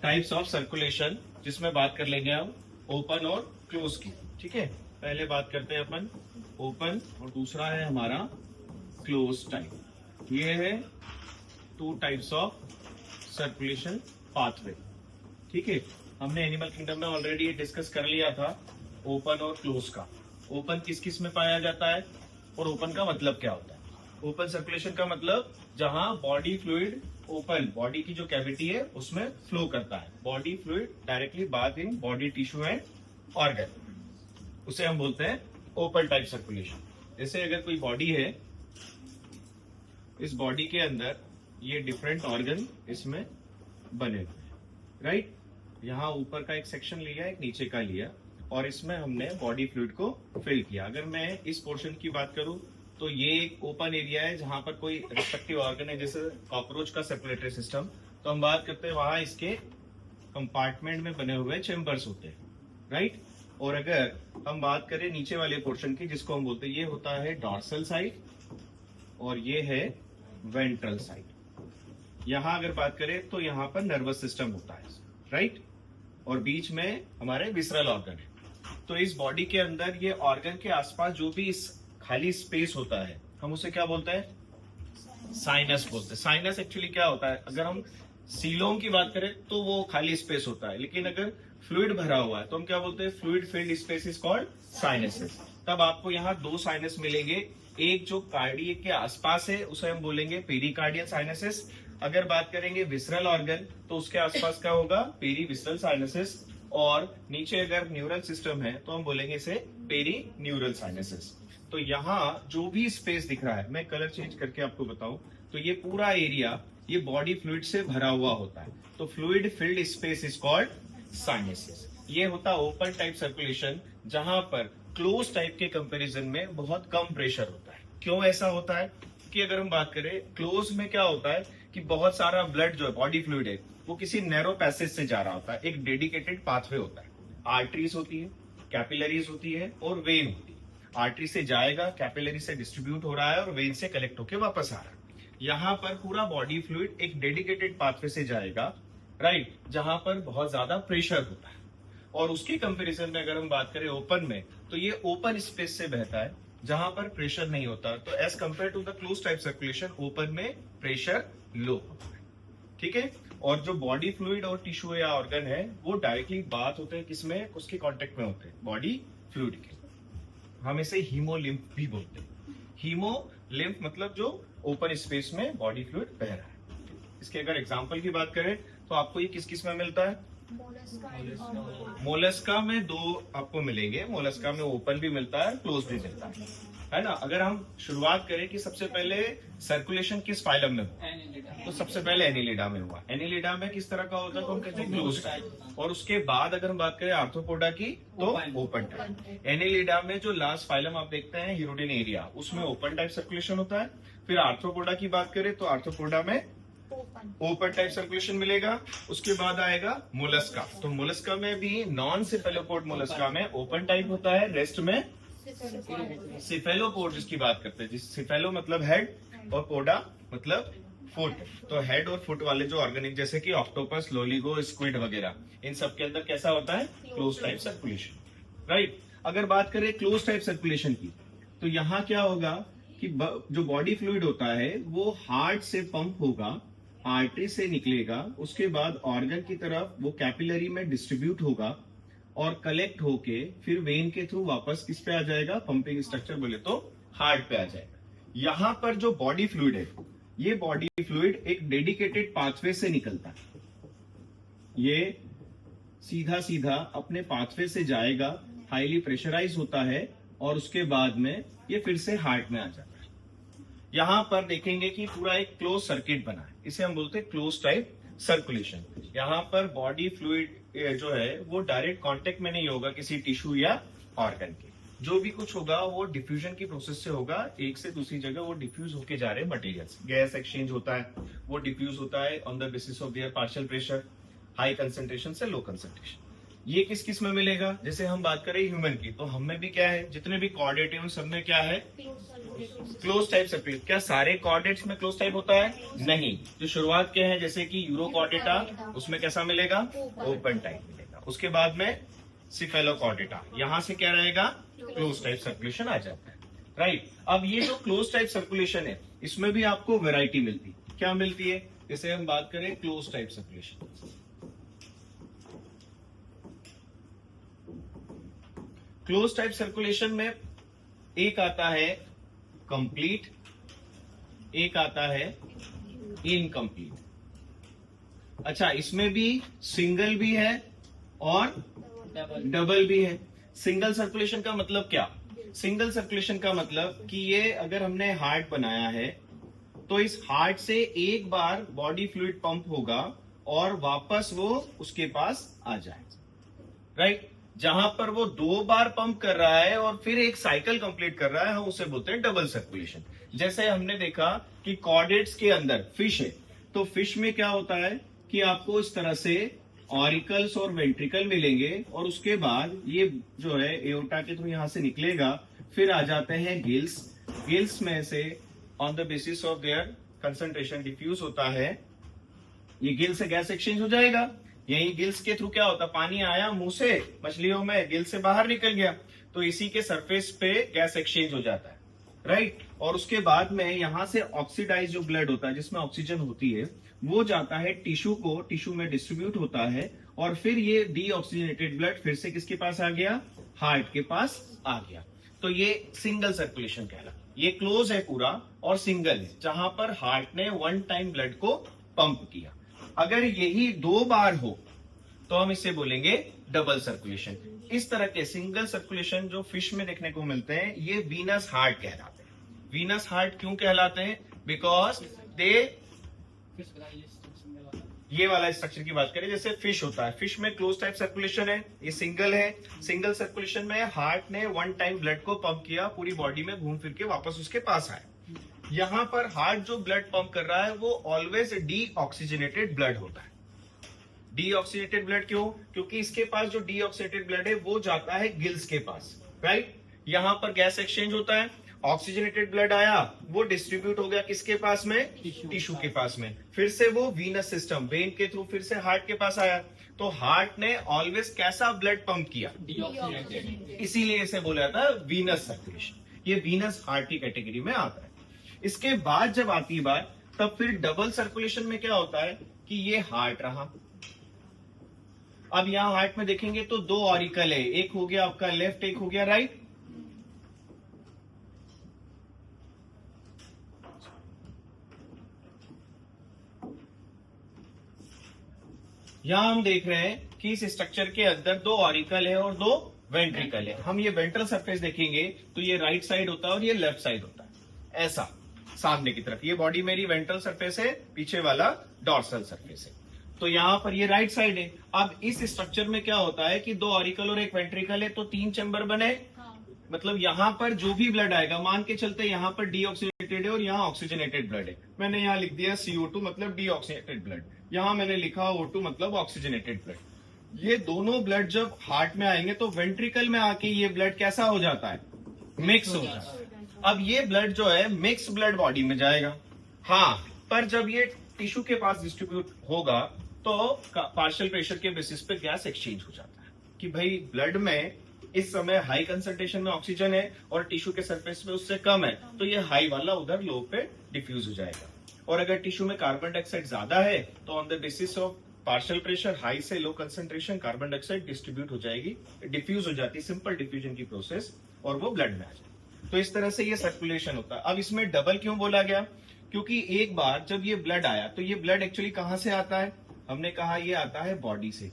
Types of circulation, जिसमें बात कर लेंगे हम ओपन और क्लोज की। ठीक है, पहले बात करते हैं अपन ओपन और दूसरा है हमारा क्लोज टाइप। ये है two types of circulation pathway. ठीक है, हमने एनिमल किंगडम में ऑलरेडी डिस्कस कर लिया था ओपन और क्लोज का। ओपन किस किस में पाया जाता है और ओपन का मतलब क्या होता है। ओपन सर्कुलेशन का मतलब जहां बॉडी फ्लूइड ओपन, बॉडी की जो कैविटी है उसमें फ्लो करता है, body fluid directly bath in body tissue and organ, उसे हम बोलते हैं ओपन टाइप सर्कुलेशन। जैसे अगर कोई बॉडी है, इस बॉडी के अंदर ये डिफरेंट ऑर्गन इसमें बने हुए हैं, राइट। यहाँ ऊपर का एक सेक्शन लिया, एक नीचे का लिया, और इसमें हमने बॉडी फ्लूइड को फिल किया। अगर मैं इस पोर्शन की बात करूं तो ये एक ओपन एरिया है जहां पर कोई रिस्पेक्टिव ऑर्गन है, जैसे कॉकरोच का सर्कुलेटरी सिस्टम, तो हम बात करते हैं वहां इसके कंपार्टमेंट में बने हुए चेम्बर्स होते हैं, राइट। और अगर हम बात करें नीचे वाले पोर्शन की, जिसको हम बोलते हैं, ये होता है डॉर्सल साइड और ये है वेंट्रल साइड। यहां अगर बात करें तो यहां पर नर्वस सिस्टम होता है, राइट, और बीच में हमारे विसरल ऑर्गन है। तो इस बॉडी के अंदर ये ऑर्गन के आसपास जो भी इस खाली स्पेस होता है, हम उसे क्या बोलते हैं, साइनस बोलते हैं। साइनस एक्चुअली क्या होता है, अगर हम सीलोम की बात करें तो वो खाली स्पेस होता है, लेकिन अगर फ्लूइड भरा हुआ है तो हम क्या बोलते हैं, fluid filled space is called sinuses. तब आपको यहाँ दो साइनस मिलेंगे, एक जो कार्डियक के आसपास है उसे हम बोलेंगे पेरिकार्डियल साइनसेस। अगर बात करेंगे विसरल ऑर्गन तो उसके आसपास क्या होगा, पेरी विसरल साइनसेस, और नीचे अगर न्यूरल सिस्टम है तो हम बोलेंगे इसे पेरी न्यूरल साइनसेस। तो यहाँ जो भी स्पेस दिख रहा है, मैं कलर चेंज करके आपको बताऊं तो ये पूरा एरिया ये बॉडी फ्लूइड से भरा हुआ होता है, तो fluid filled space is called sinuses. ये होता है ओपन टाइप सर्कुलेशन, जहां पर क्लोज टाइप के कंपैरिजन में बहुत कम प्रेशर होता है। क्यों ऐसा होता है कि अगर हम बात करें क्लोज में क्या होता है कि बहुत सारा ब्लड जो है, बॉडी फ्लूइड है, वो किसी नैरो पैसेज से जा रहा होता है, एक डेडिकेटेड पाथवे होता है। आर्टरीज होती है, कैपिलरीज होती है और वेन होती है। आर्टरी से जाएगा, कैपिलरी से डिस्ट्रीब्यूट हो रहा है और वेन से कलेक्ट होकर वापस आ रहा है। यहाँ पर पूरा बॉडी फ्लूइड एक डेडिकेटेड पाथवे से जाएगा, राइट, जहां पर बहुत ज्यादा प्रेशर होता है। और उसके कंपैरिजन में अगर हम बात करें ओपन में, तो ये ओपन स्पेस से बहता है जहां पर प्रेशर नहीं होता। तो as compare to the close type circulation, open में प्रेशर लो होता है, ठीक है। और जो बॉडी फ्लूइड और टिश्यू या ऑर्गन है वो डायरेक्टली बात होते हैं किसमें, उसके कांटेक्ट में होते हैं, बॉडी फ्लूइड के। हम इसे हीमोलिम्फ भी बोलते हैं। हीमोलिम्फ मतलब जो ओपन स्पेस में बॉडी फ्लूइड बह रहा है। इसके अगर एग्जांपल की बात करें तो आपको ये किस किस में मिलता है, मोलस्का में दो आपको मिलेंगे। मोलस्का में ओपन भी मिलता है, क्लोज भी मिलता है ना। अगर हम शुरुआत करें कि सबसे पहले सर्कुलेशन किस फाइलम में हुआ, तो सबसे पहले एनिलिडा में हुआ। एनिलिडा में किस तरह का होता है तो हम कहते हैं क्लोज टाइप। और उसके बाद अगर हम बात करें आर्थ्रोपोडा की तो ओपन टाइप। एनिलिडा में जो लास्ट फाइलम आप देखते हैं हिरोडिनेरिया, उसमें ओपन टाइप सर्कुलेशन होता है। फिर आर्थ्रोपोडा की बात करें तो आर्थ्रोपोडा में ओपन टाइप सर्कुलेशन मिलेगा। उसके बाद आएगा मोलस्का, तो मोलस्का में भी नॉन सिफेलोपोड मोलस्का में ओपन टाइप होता है, रेस्ट में सिफेलोपोड जिसकी बात करते हैं। जिस सिफेलो मतलब हेड और पोडा मतलब फुट, तो हेड और फुट वाले जो ऑर्गेनिक जैसे कि ऑक्टोपस, लोलिगो, स्क्विड वगैरह, इन सब के अंदर कैसा होता है, क्लोज टाइप सर्कुलेशन, राइट। अगर बात करें क्लोज टाइप सर्कुलेशन की तो यहाँ क्या होगा कि जो बॉडी फ्लूइड होता है वो हार्ट से पंप होगा, आर्टरी से निकलेगा, उसके बाद ऑर्गन की तरफ वो कैपिलरी में डिस्ट्रीब्यूट होगा और कलेक्ट होके फिर वेन के थ्रू वापस किस पे आ जाएगा, पंपिंग स्ट्रक्चर बोले तो हार्ट पे आ जाएगा। यहां पर जो बॉडी फ्लूइड है, ये बॉडी फ्लूइड एक डेडिकेटेड पाथवे से निकलता है। ये सीधा सीधा अपने पाथवे से जाएगा, हाईली प्रेशराइज होता है और उसके बाद में ये फिर से हार्ट में आ जाता है। यहां पर देखेंगे कि पूरा एक क्लोज सर्किट बना है, इसे हम बोलते हैं क्लोज टाइप सर्कुलेशन। यहाँ पर बॉडी फ्लूइड जो है वो डायरेक्ट कांटेक्ट में नहीं होगा किसी टिश्यू या ऑर्गन के। जो भी कुछ होगा वो डिफ्यूजन की प्रोसेस से होगा, एक से दूसरी जगह वो डिफ्यूज होके जा रहे हैं मटेरियल्स। गैस एक्सचेंज होता है, वो डिफ्यूज होता है on the basis of there partial pressure, high concentration से लो कंसेंट्रेशन। ये किस किस में मिलेगा? जैसे हम बात करें ह्यूमन की, तो हम में भी क्या है, जितने भी कॉर्डेट है उन सब में क्या है, क्लोज टाइप सर्कुलेशन। क्या सारे कॉर्डेट्स में क्लोज टाइप होता है? नहीं। जो शुरुआत के हैं जैसे कि यूरोकॉर्डेटा, उसमें कैसा मिलेगा? ओपन टाइप मिलेगा। उसके बाद में सिफेलोकॉर्डेटा, यहां से क्या रहेगा? क्लोज टाइप सर्कुलेशन आ जाता है, राइट। अब ये जो क्लोज टाइप सर्कुलेशन है, इसमें भी आपको वैरायटी मिलती है। क्या मिलती है? जैसे हम बात करें close type circulation, close type circulation में एक आता है कंप्लीट, एक आता है इनकम्प्लीट। अच्छा, इसमें भी सिंगल भी है और डबल भी है। सिंगल सर्कुलेशन का मतलब क्या? सिंगल सर्कुलेशन का मतलब कि ये अगर हमने हार्ट बनाया है तो इस हार्ट से एक बार बॉडी फ्लूइड पंप होगा और वापस वो उसके पास आ जाएगा, राइट। जहां पर वो 2 बार पंप कर रहा है और फिर एक साइकिल कंप्लीट कर रहा है, हम उसे बोलते हैं डबल सर्कुलेशन। जैसे हमने देखा कि कॉर्डेट्स के अंदर फिश है, तो फिश में क्या होता है कि आपको इस तरह से ऑरिकल्स और वेंट्रिकल मिलेंगे और उसके बाद ये जो है एओर्टा के थ्रू यहां से निकलेगा, फिर आ जाते हैं गिल्स। गिल्स में से on the basis of their concentration diffuse होता है, ये गिल से गैस एक्सचेंज हो जाएगा। यही गिल्स के थ्रू क्या होता है, पानी आया मुंह से मछलियों में, गिल से बाहर निकल गया, तो इसी के सरफेस पे गैस एक्सचेंज हो जाता है, राइट। और उसके बाद में यहां से ऑक्सीडाइज जो ब्लड होता है जिसमें ऑक्सीजन होती है, वो जाता है टिश्यू को, टिश्यू में डिस्ट्रीब्यूट होता है और फिर ये डीऑक्सीजनेटेड ब्लड फिर से किसके पास आ गया? हार्ट के पास आ गया। तो ये सिंगल सर्कुलेशन कहलाता है। ये क्लोज है पूरा और सिंगल है, जहां पर हार्ट ने वन टाइम ब्लड को पंप किया। अगर यही 2 बार हो तो हम इसे बोलेंगे डबल सर्कुलेशन। इस तरह के सिंगल सर्कुलेशन जो फिश में देखने को मिलते हैं, ये वीनस हार्ट कहलाते हैं। वीनस हार्ट क्यों कहलाते हैं? बिकॉज दे, ये वाला स्ट्रक्चर की बात करें, जैसे फिश होता है, फिश में क्लोज टाइप सर्कुलेशन है, ये सिंगल है। सिंगल सर्कुलेशन में हार्ट ने वन टाइम ब्लड को पंप किया, पूरी बॉडी में घूम फिर के वापस उसके पास आया। यहां पर हार्ट जो ब्लड पंप कर रहा है वो ऑलवेज डीऑक्सीजनेटेड ब्लड होता है। डीऑक्सीजनेटेड ब्लड क्यों? क्योंकि इसके पास जो डीऑक्सीजनेटेड ब्लड है वो जाता है गिल्स के पास, राइट। यहां पर गैस एक्सचेंज होता है, ऑक्सीजनेटेड ब्लड आया, वो डिस्ट्रीब्यूट हो गया किसके पास में? टिश्यू के पास में। फिर से वो वीनस सिस्टम, वेन के थ्रू फिर से हार्ट के पास आया। तो हार्ट ने ऑलवेज कैसा ब्लड पंप किया? इसीलिए इसे बोला जाता है वीनस सर्कुलेशन। ये वीनस हार्ट की कैटेगरी में आता है। इसके बाद जब आती है बात, तब फिर डबल सर्कुलेशन में क्या होता है कि ये हार्ट रहा। अब यहां हार्ट में देखेंगे तो 2 ऑरिकल है, एक हो गया आपका लेफ्ट, एक हो गया राइट। यहां हम देख रहे हैं कि इस स्ट्रक्चर के अंदर 2 ऑरिकल है और 2 वेंट्रिकल है। हम ये वेंट्रल सरफेस देखेंगे तो ये राइट साइड होता है और ये लेफ्ट साइड होता है, ऐसा सामने की तरफ। ये बॉडी मेरी वेंट्रल सरफेस है, पीछे वाला डॉर्सल सरफेस है। तो यहां पर ये राइट साइड है। अब इस स्ट्रक्चर में क्या होता है कि 2 ऑरिकल और एक वेंट्रिकल है, तो 3 चैम्बर बने। मतलब यहां पर जो भी ब्लड आएगा, मान के चलते यहां पर डीऑक्सीजनेटेड है और यहां ऑक्सीजनेटेड ब्लड है। मैंने यहां लिख दिया CO2 मतलब डीऑक्सीजनेटेड ब्लड, यहां मैंने लिखा O2 मतलब ऑक्सीजनेटेड ब्लड। ये दोनों ब्लड जब हार्ट में आएंगे तो वेंट्रिकल में आके ये ब्लड कैसा हो जाता है? मिक्स हो जाता है। अब ये ब्लड जो है मिक्स ब्लड बॉडी में जाएगा, हाँ, पर जब ये टिश्यू के पास डिस्ट्रीब्यूट होगा तो पार्शियल प्रेशर के बेसिस पे गैस एक्सचेंज हो जाता है कि भाई ब्लड में इस समय हाई कंसंट्रेशन में ऑक्सीजन है और टिश्यू के सरफेस पे उससे कम है, तो ये हाई वाला उधर लो पे डिफ्यूज हो जाएगा। और अगर टिश्यू में कार्बन डाइऑक्साइड ज्यादा है तो on the basis of partial pressure high से low concentration carbon dioxide distribute हो जाएगी, डिफ्यूज हो जाती है, सिंपल डिफ्यूजन की प्रोसेस, और वो ब्लड में आ जाए। तो इस तरह से ये सर्कुलेशन होता है। अब इसमें डबल क्यों बोला गया? क्योंकि एक बार जब ये ब्लड आया तो ये ब्लड एक्चुअली कहां से आता है? हमने कहा ये आता है बॉडी से।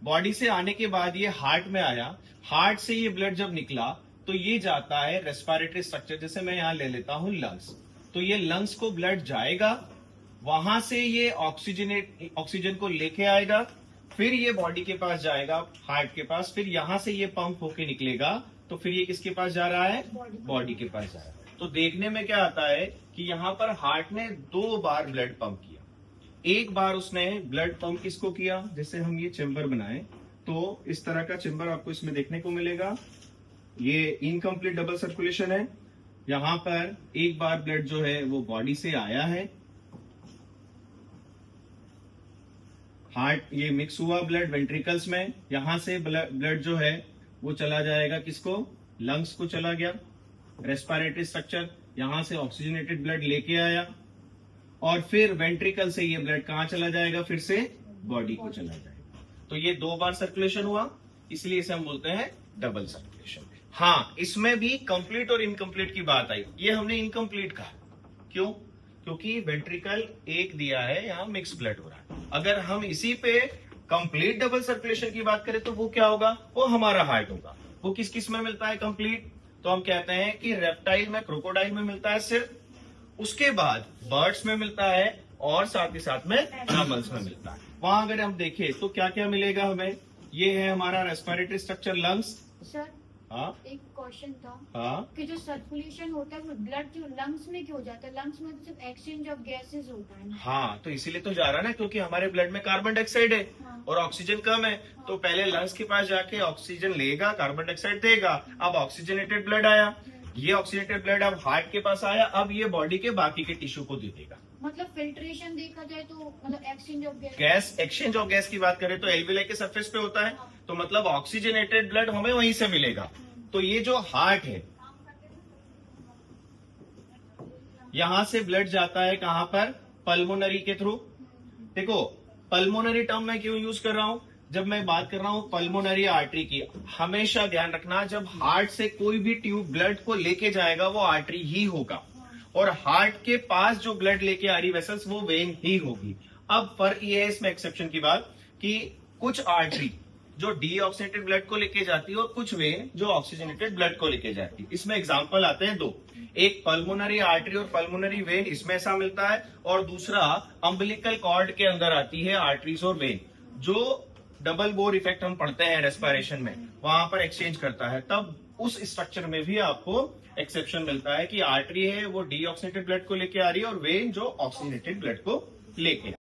बॉडी से आने के बाद ये हार्ट में आया, हार्ट से ये ब्लड जब निकला तो ये जाता है रेस्पिरेटरी स्ट्रक्चर, जैसे मैं यहां ले लेता हूं लंग्स। तो ये लंग्स को ब्लड जाएगा, वहां से ये ऑक्सीजन को लेके आएगा, फिर ये बॉडी के पास जाएगा, हार्ट के पास, फिर यहां से ये पंप होके निकलेगा, तो फिर ये किसके पास जा रहा है? बॉडी के पास जा रहा है। तो देखने में क्या आता है कि यहां पर हार्ट ने 2 बार ब्लड पंप किया। एक बार उसने ब्लड पंप किसको किया, जैसे हम ये चेम्बर बनाए तो इस तरह का चेम्बर आपको इसमें देखने को मिलेगा। ये इनकम्प्लीट डबल सर्कुलेशन है। यहां पर एक बार ब्लड जो है वो बॉडी से आया है, हार्ट ये मिक्स हुआ ब्लड वेंट्रिकल्स में, यहां से ब्लड जो है वो चला जाएगा किसको, लंग्स को चला गया। रेस्पिरेटरी स्ट्रक्चर, यहां से ऑक्सीजनेटेड ब्लड लेके आया और फिर वेंट्रिकल से ये ब्लड कहां चला जाएगा, फिर से बॉडी को चला जाएगा। तो ये 2 बार सर्कुलेशन हुआ, इसलिए इसे हम बोलते हैं डबल सर्कुलेशन। हाँ, इसमें भी कंप्लीट और इनकम्प्लीट की बात आई। ये हमने इनकम्प्लीट कहा, क्यों? क्योंकि वेंट्रिकल एक दिया है, यहाँ मिक्स ब्लड हो रहा है। अगर हम इसी पे कंप्लीट डबल सर्कुलेशन की बात करें तो वो क्या होगा, वो हमारा हार्ट होगा। वो किस किस में मिलता है कंप्लीट, तो हम कहते हैं कि रेप्टाइल में, क्रोकोडाइल में मिलता है सिर्फ, उसके बाद बर्ड्स में मिलता है और साथ ही साथ में मैमल्स में मिलता है। वहां अगर हम देखें तो क्या क्या मिलेगा हमें, ये है हमारा रेस्पिरेटरी स्ट्रक्चर लंग्स। सर हाँ एक क्वेश्चन था हाँ, कि जो सर्कुलेशन होता है वो ब्लड जो लंग्स में क्यों जाता है? लंग्स में तो सिर्फ एक्सचेंज ऑफ गैसेस होता है ना। हाँ तो इसीलिए तो जा रहा है ना, क्योंकि हमारे ब्लड में कार्बन डाइऑक्साइड है हाँ। और ऑक्सीजन कम है। तो पहले लंग्स के पास जाके ऑक्सीजन लेगा, कार्बन डाइऑक्साइड देगा। अब ऑक्सीजनेटेड ब्लड आया, ये ऑक्सीजनेटेड ब्लड अब हार्ट के पास आया, अब ये बॉडी के बाकी के टिश्यू को दे देगा। मतलब फिल्ट्रेशन देखा जाए तो मतलब exchange of gas, exchange of gas की बात करें तो एल्विलाई के सरफेस पे होता है, तो मतलब ऑक्सीजनेटेड ब्लड हमें वहीं से मिलेगा। तो ये जो हार्ट है, यहां से ब्लड जाता है कहां पर, पल्मोनरी के थ्रू। देखो पल्मोनरी टर्म मैं क्यों यूज कर रहा हूं, जब मैं बात कर रहा हूं पल्मोनरी आर्टरी की, हमेशा ध्यान रखना जब हार्ट से कोई भी ट्यूब ब्लड को लेके जाएगा वो आर्टरी ही होगा, और हार्ट के पास जो ब्लड लेके आ रही वेसल्स वो वेन ही होगी। अब फर्क ये है इसमें एक्सेप्शन की बात कि कुछ आर्टरी जो डीऑक्सीजनेटेड ब्लड को लेके जाती है और कुछ वेन जो ऑक्सीजनेटेड ब्लड को लेके जाती है। इसमें एग्जांपल आते हैं 2, एक पल्मोनरी आर्टरी और पल्मोनरी वेन, इसमें ऐसा मिलता है, और दूसरा अम्बिलिकल कॉर्ड के अंदर आती है आर्टरीज और वेन, जो डबल बोर इफेक्ट हम पढ़ते हैं रेस्पिरेशन में, वहां पर एक्सचेंज करता है। तब उस स्ट्रक्चर में भी आपको एक्सेप्शन मिलता है कि आर्टरी है वो डीऑक्सीजनेटेड ब्लड को लेके आ रही है और वेन जो ऑक्सीजनेटेड ब्लड को लेके आ रही है।